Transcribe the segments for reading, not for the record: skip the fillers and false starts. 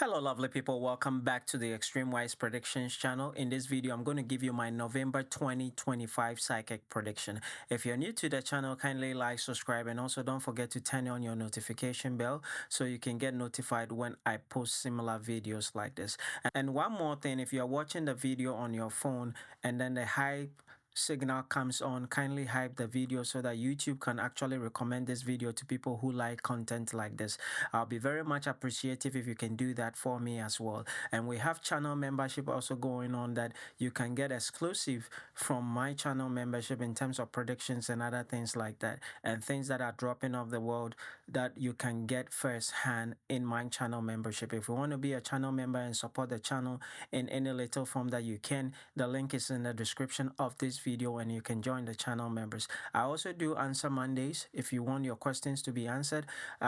Hello, lovely people. Welcome back to the Extreme Wise Predictions channel. In this video, I'm going to give you my November 2025 psychic prediction. If you're new to the channel, kindly like, subscribe, and also don't forget to turn on your notification bell so you can get notified when I post similar videos like this. And one more thing, if you're watching the video on your phone and then the hype signal comes on, kindly hype the video so that YouTube can actually recommend this video to people who like content like this. I'll be very much appreciative if you can do that for me as well. And we have channel membership also going on that you can get exclusive from my channel membership in terms of predictions and other things like that, and things that are dropping off the world that you can get firsthand in my channel membership. If you want to be a channel member and support the channel in any little form that you can, the link is in the description of this video and you can join the channel members. I also do answer Mondays. If you want your questions to be answered,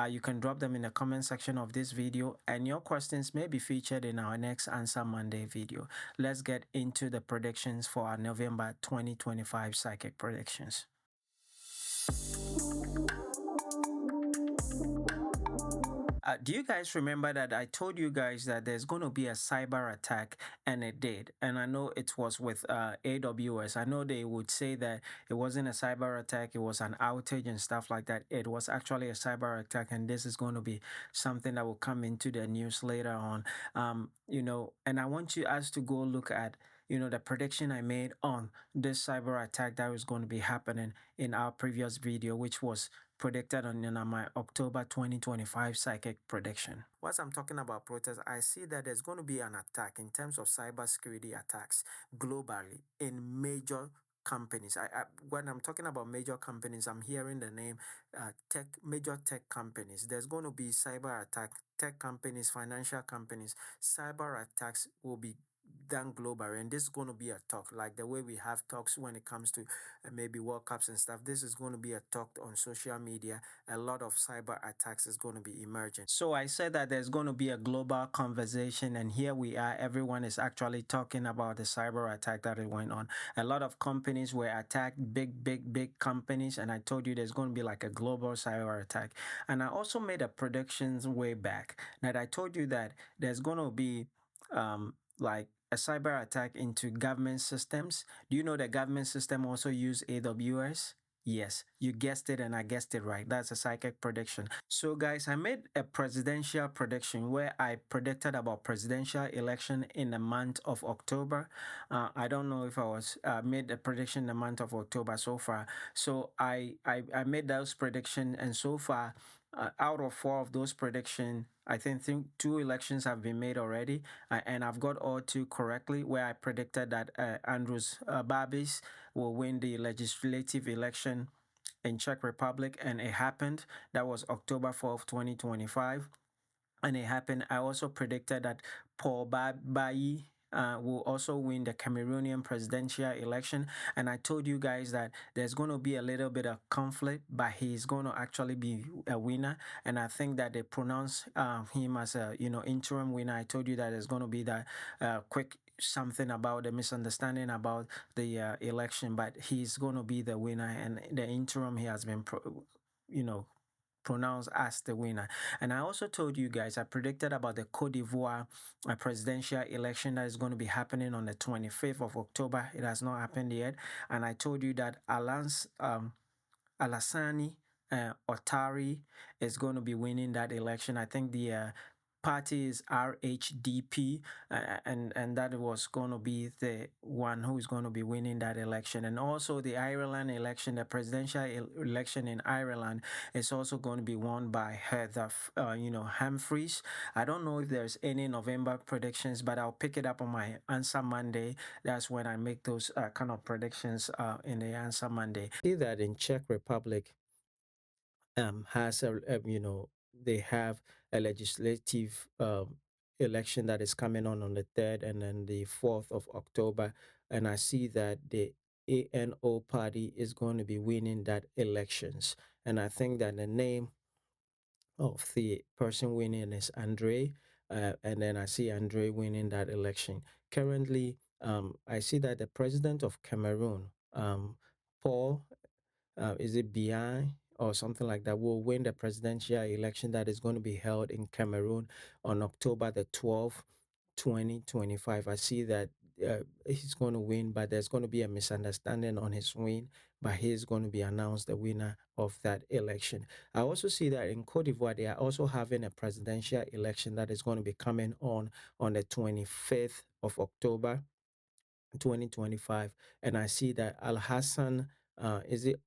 you can drop them in the comment section of this video and your questions may be featured in our next Answer Monday video. Let's get into the predictions for our November 2025 psychic predictions. Do you guys remember that I told you guys that there's going to be a cyber attack, and it did? And I know it was with AWS. I know they would say that it wasn't a cyber attack, it was an outage and stuff like that. It was actually a cyber attack, and this is going to be something that will come into the news later on. And I want you guys to go look at the prediction I made on this cyber attack that was going to be happening in our previous video, which was predicted on my October 2025 psychic prediction. Once I'm talking about protests, I see that there's going to be an attack in terms of cybersecurity attacks globally in major companies. When I'm talking about major companies, I'm hearing the name major tech companies. There's going to be cyber attack, tech companies, financial companies. Cyber attacks will be done globally, and this is going to be a talk like the way we have talks when it comes to maybe World Cups and stuff. This is going to be a talk on social media. A lot of cyber attacks is going to be emerging. So I said that there's going to be a global conversation, and here we are. Everyone is actually talking about the cyber attack that is going on. A lot of companies were attacked, big companies, and I told you there's going to be like a global cyber attack. And I also made a predictions way back that I told you that there's going to be like a cyber attack into government systems. Do you know the government system also use AWS? Yes, you guessed it and I guessed it right. That's a psychic prediction. So guys, I made a presidential prediction where I predicted about presidential election in the month of October. I don't know if I was made a prediction in the month of October so far. So I made those prediction, and so far out of four of those predictions, I think two elections have been made already, and I've got all two correctly. Where I predicted that Andrews Babis will win the legislative election in Czech Republic, and it happened. That was October 4th, 2025. And it happened. I also predicted that Paul Bayi will also win the Cameroonian presidential election. And I told you guys that there's going to be a little bit of conflict, but he's going to actually be a winner. And I think that they pronounce him as a interim winner. I told you that there's going to be that quick something about the misunderstanding about the election, but he's going to be the winner, and the interim he has been pronounced as the winner. And I also told you guys, I predicted about the Côte d'Ivoire presidential election that is going to be happening on the 25th of October. It has not happened yet. And I told you that Alassane Ouattara is going to be winning that election. I think the party is RHDP, and that was going to be the one who is going to be winning that election. And also the Ireland election, the presidential election in Ireland, is also going to be won by Heather, Humphreys. I don't know if there's any November predictions, but I'll pick it up on my Answer Monday. That's when I make those kind of predictions in the Answer Monday. See that in Czech Republic has they have a legislative election that is coming on the 3rd and then the 4th of October, and I see that the ANO party is going to be winning that elections, and I think that the name of the person winning is Andre, and then I see Andre winning that election. Currently, I see that the president of Cameroon, Paul, is it Biya? or something like that will win the presidential election that is going to be held in Cameroon on October the 12th, 2025. I see that he's going to win, but there's going to be a misunderstanding on his win, but he's going to be announced the winner of that election. I also see that in Cote d'Ivoire, they are also having a presidential election that is going to be coming on the 25th of October, 2025. And I see that Al Hassan, is it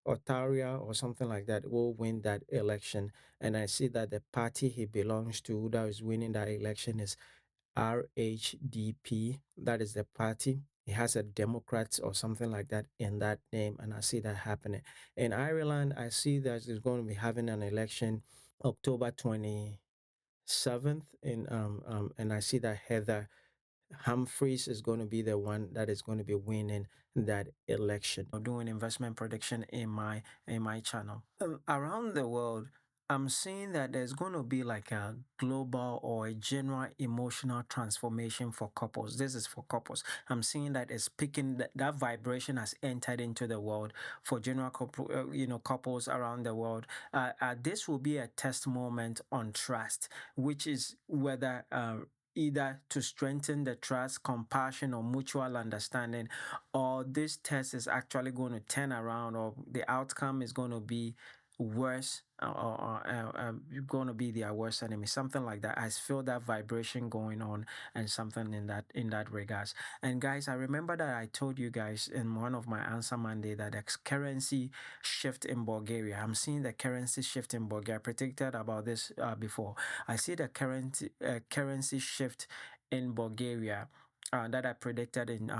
Otaria or something like that, will win that election. And I see that the party he belongs to that is winning that election is RHDP. That is the party. It has a Democrat or something like that in that name. And I see that happening. In Ireland, I see that it's going to be having an election October 27th. And I see that Heather Humphreys is going to be the one that is going to be winning that election. Doing investment prediction in my channel. Around the world, I'm seeing that there's going to be like a global or a general emotional transformation for couples. This is for couples. I'm seeing that it's picking that vibration has entered into the world for general couple, couples around the world. This will be a test moment on trust, which is whether either to strengthen the trust, compassion, or mutual understanding, or this test is actually going to turn around, or the outcome is going to be worse, or going to be their worst enemy, something like that. I feel that vibration going on, and something in that regards. And guys, I remember that I told you guys in one of my answer Monday that the currency shift in Bulgaria. I'm seeing the currency shift in Bulgaria. I predicted about this before. I see the currency shift in Bulgaria that I predicted in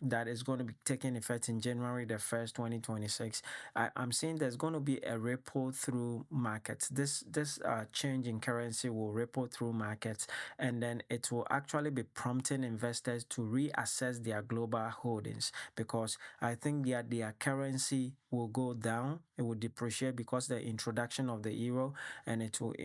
that is going to be taking effect in January the 1st, 2026. I'm seeing there's going to be a ripple through markets. This change in currency will ripple through markets, and then it will actually be prompting investors to reassess their global holdings, because I think their currency will go down. It will depreciate because the introduction of the euro, and it will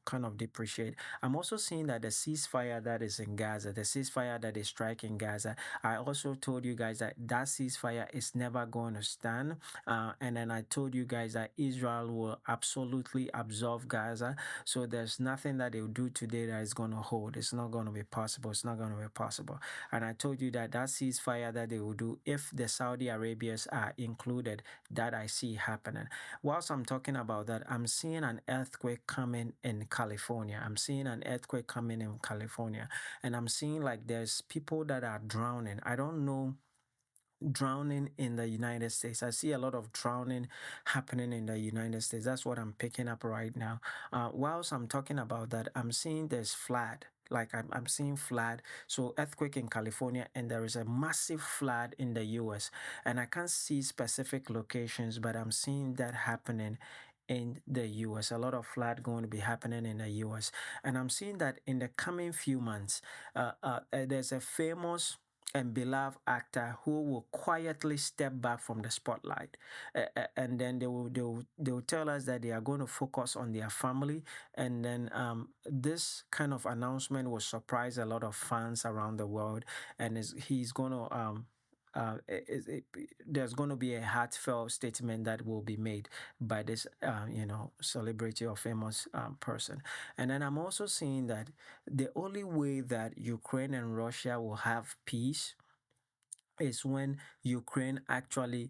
kind of depreciate. I'm also seeing that the ceasefire that is in Gaza, the ceasefire that is striking Gaza, I also told you guys that that ceasefire is never going to stand. And then I told you guys that Israel will absolutely absorb Gaza. So there's nothing that they will do today that is going to hold. It's not going to be possible. It's not going to be possible. And I told you that that ceasefire that they will do, if the Saudi Arabians are included, that I see happening. Whilst I'm talking about that, I'm seeing an earthquake coming in California. I'm seeing an earthquake coming in California. And I'm seeing like there's people that are drowning. I don't know, drowning in the United States. I see a lot of drowning happening in the United States. That's what I'm picking up right now. Whilst I'm talking about that, I'm seeing there's flood. Like I'm seeing flood. So earthquake in California, and there is a massive flood in the US. And I can't see specific locations, but I'm seeing that happening in the US. A lot of flood going to be happening in the US. And I'm seeing that in the coming few months, there's a famous and beloved actor who will quietly step back from the spotlight, and then they will tell us that they are going to focus on their family, and then this kind of announcement will surprise a lot of fans around the world, and he's going to there's going to be a heartfelt statement that will be made by this celebrity or famous person. And then I'm also seeing that the only way that Ukraine and Russia will have peace is when Ukraine actually,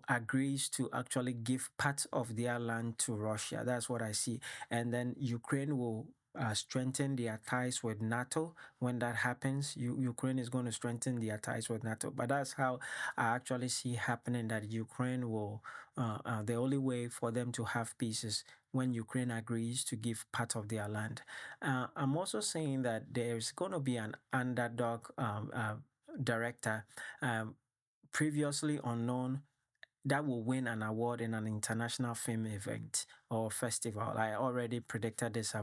agrees to actually give part of their land to Russia. That's what I see. And then Ukraine will strengthen their ties with NATO. When that happens, Ukraine is going to strengthen their ties with NATO. But that's how I actually see happening, that Ukraine will, the only way for them to have peace is when Ukraine agrees to give part of their land. I'm also saying that there's going to be an underdog director, um, previously unknown, that will win an award in an international film event or festival. I already predicted this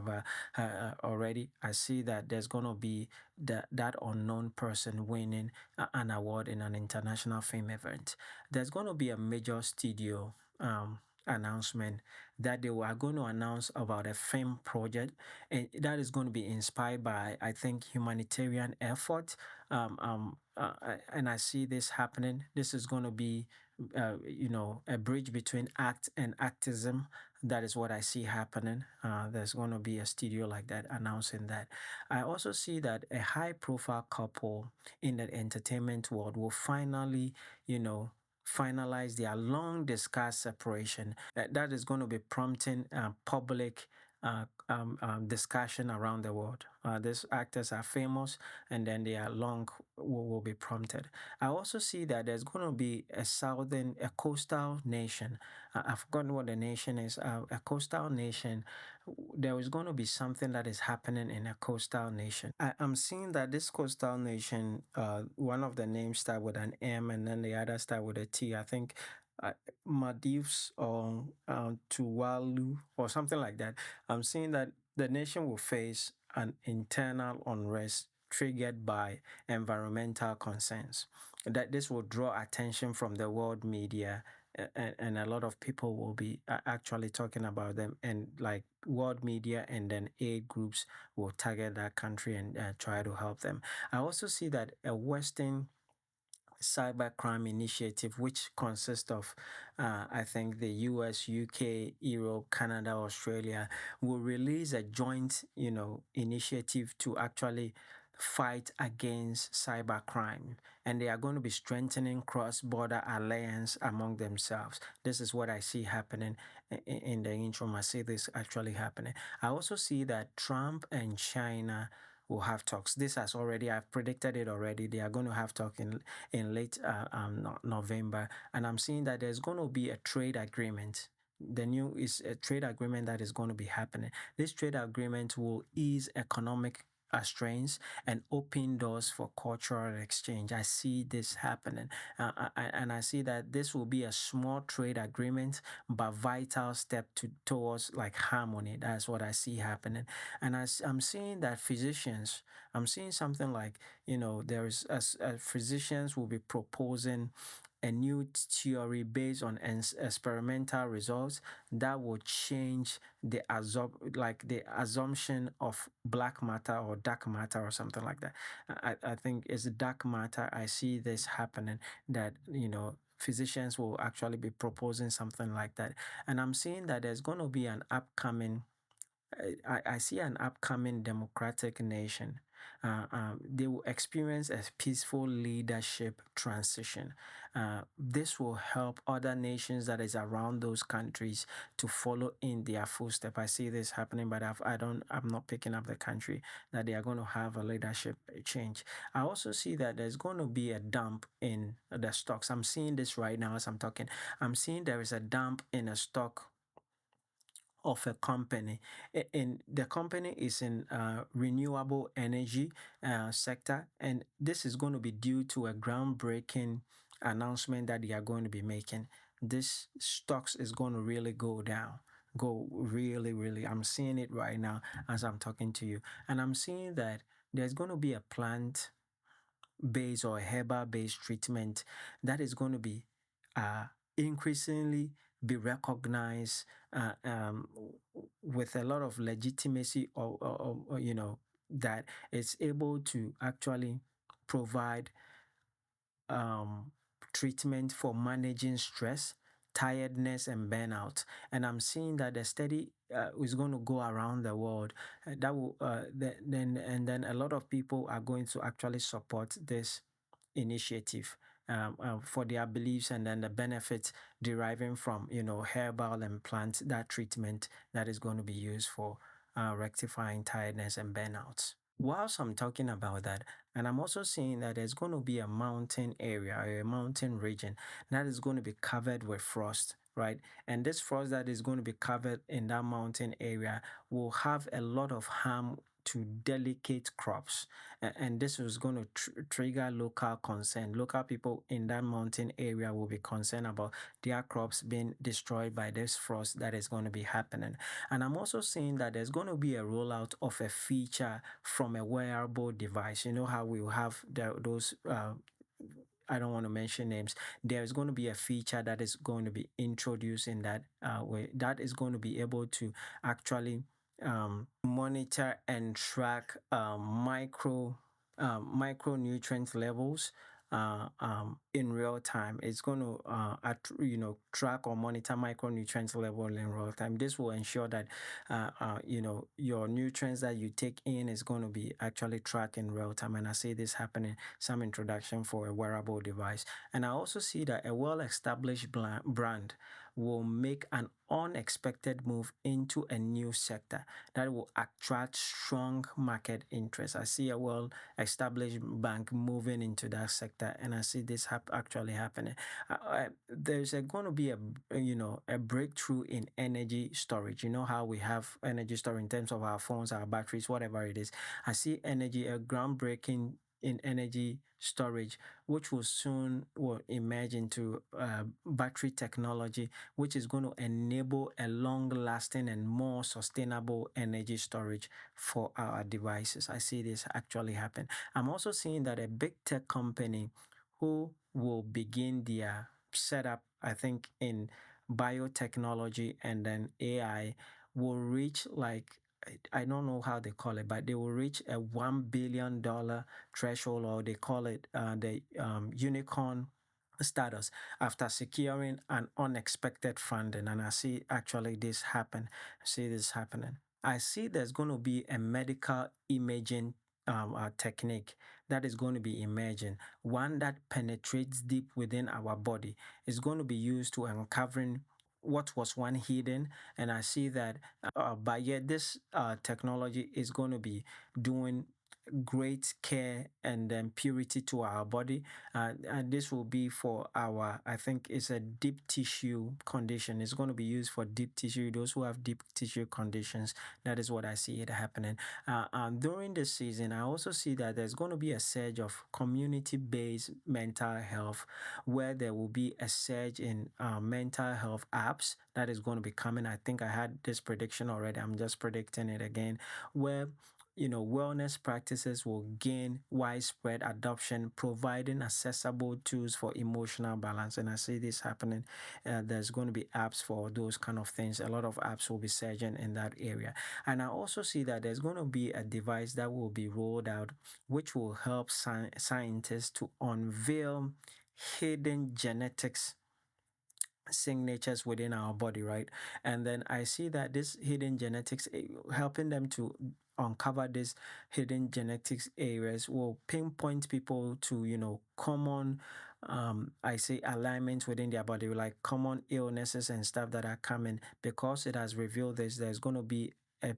already. I see that there's going to be that unknown person winning an award in an international film event. There's going to be a major studio announcement that they are going to announce about a film project, and that is going to be inspired by, I think, humanitarian effort. And I see this happening. This is going to be a bridge between act and activism. That is what I see happening. There's going to be a studio like that announcing that. I also see that a high profile couple in the entertainment world will finally, you know, finalize their long discussed separation. That is going to be prompting public discussion around the world. These actors are famous, and then their long will be prompted. I also see that there's going to be a coastal nation. I've forgotten what the nation is. A coastal nation. There is going to be something that is happening in a coastal nation. I'm seeing that this coastal nation, one of the names start with an M, and then the other start with a T. I think uh, Maldives or Tuvalu or something like that. I'm seeing that the nation will face an internal unrest triggered by environmental concerns. That this will draw attention from the world media, and a lot of people will be actually talking about them, and like world media and then aid groups will target that country and try to help them. I also see that a Western cybercrime initiative, which consists of, I think, the US, UK, Europe, Canada, Australia, will release a joint, initiative to actually fight against cybercrime, and they are going to be strengthening cross-border alliance among themselves. This is what I see happening in the interim. I see this actually happening. I also see that Trump and China will have talks. This has already, I've predicted it already. They are going to have talk in late November, and I'm seeing that there's going to be a trade agreement. The new is a trade agreement that is going to be happening. This trade agreement will ease economic strains and open doors for cultural exchange. I see this happening, and I see that this will be a small trade agreement, but vital step towards like harmony. That's what I see happening, and I'm seeing that physicians. I'm seeing something like, there is physicians will be proposing a new theory based on experimental results that will change the assumption of black matter or dark matter or something like that. I think it's dark matter. I see this happening, that physicians will actually be proposing something like that, and I'm seeing that there's going to be an upcoming I see an upcoming democratic nation. They will experience a peaceful leadership transition. This will help other nations that is around those countries to follow in their footstep. I see this happening, but I'm not picking up the country that they are going to have a leadership change. I also see that there's going to be a dump in the stocks. I'm seeing this right now as I'm talking. I'm seeing there is a dump in a stock of a company. And the company is in renewable energy sector, and this is going to be due to a groundbreaking announcement that they are going to be making. This stocks is going to really go really, really. I'm seeing it right now as I'm talking to you, and I'm seeing that there's going to be a plant based or herbal based treatment that is going to be uh, increasingly be recognized with a lot of legitimacy, or that it's able to actually provide um, treatment for managing stress, tiredness, and burnout. And I'm seeing that the study is going to go around the world. That will then a lot of people are going to actually support this initiative for their beliefs, and then the benefits deriving from herbal and plant that treatment that is going to be used for rectifying tiredness and burnouts. Whilst I'm talking about that, and I'm also seeing that there's going to be a mountain area or a mountain region that is going to be covered with frost, right? And this frost that is going to be covered in that mountain area will have a lot of harm to delicate crops. And this is going to trigger local concern. Local people in that mountain area will be concerned about their crops being destroyed by this frost that is going to be happening. And I'm also seeing that there's going to be a rollout of a feature from a wearable device. You know how we will have those. I don't want to mention names. There's going to be a feature that is going to be introduced in that way, that is going to be able to actually monitor and track micronutrient levels in real time. It's going to track or monitor micronutrients level in real time. This will ensure that your nutrients that you take in is going to be actually tracked in real time. And I see this happening. Some introduction for a wearable device, and I also see that a well-established brand will make an unexpected move into a new sector that will attract strong market interest. I see a well-established bank moving into that sector, and I see this actually happening. There's going to be a breakthrough in energy storage. You know how we have energy storage in terms of our phones, our batteries, whatever it is. I see a groundbreaking in energy storage, which will emerge into battery technology, which is going to enable a long-lasting and more sustainable energy storage for our devices. I see this actually happen. I'm also seeing that a big tech company who will begin their setup, I think, in biotechnology and then AI will reach like I don't know how they call it, but they will reach a $1 billion threshold, or they call it the unicorn status after securing an unexpected funding. And I see actually this happen. I see this happening. I see there's going to be a medical imaging technique that is going to be emerging, one that penetrates deep within our body. Is going to be used to uncovering what was one hidden. And I see that by yet this technology is going to be doing great care and purity to our body, and this will be for our, I think it's a deep tissue condition. It's going to be used for deep tissue, those who have deep tissue conditions. That is what I see it happening. During this season, I also see that there's going to be a surge of community-based mental health, where there will be a surge in mental health apps that is going to be coming. I think I had this prediction already. I'm just predicting it again, where wellness practices will gain widespread adoption, providing accessible tools for emotional balance. And I see this happening. There's going to be apps for those kind of things. A lot of apps will be surging in that area. And I also see that there's going to be a device that will be rolled out, which will help scientists to unveil hidden genetics signatures within our body, right? And then I see that this hidden genetics, helping them to uncover these hidden genetics areas, will pinpoint people to common I say alignments within their body, like common illnesses and stuff that are coming. Because it has revealed this, there's going to be a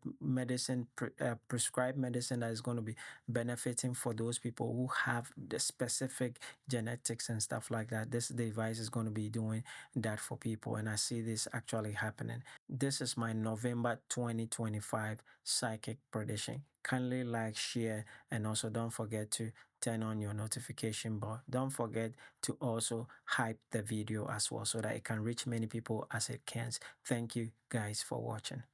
prescribed medicine that is going to be benefiting for those people who have the specific genetics and stuff like that. This device is going to be doing that for people, and I see this actually happening. This is my November 2025 psychic prediction. Kindly like, share, and also don't forget to turn on your notification bar. Don't forget to also hype the video as well, so that it can reach many people as it can. Thank you guys for watching.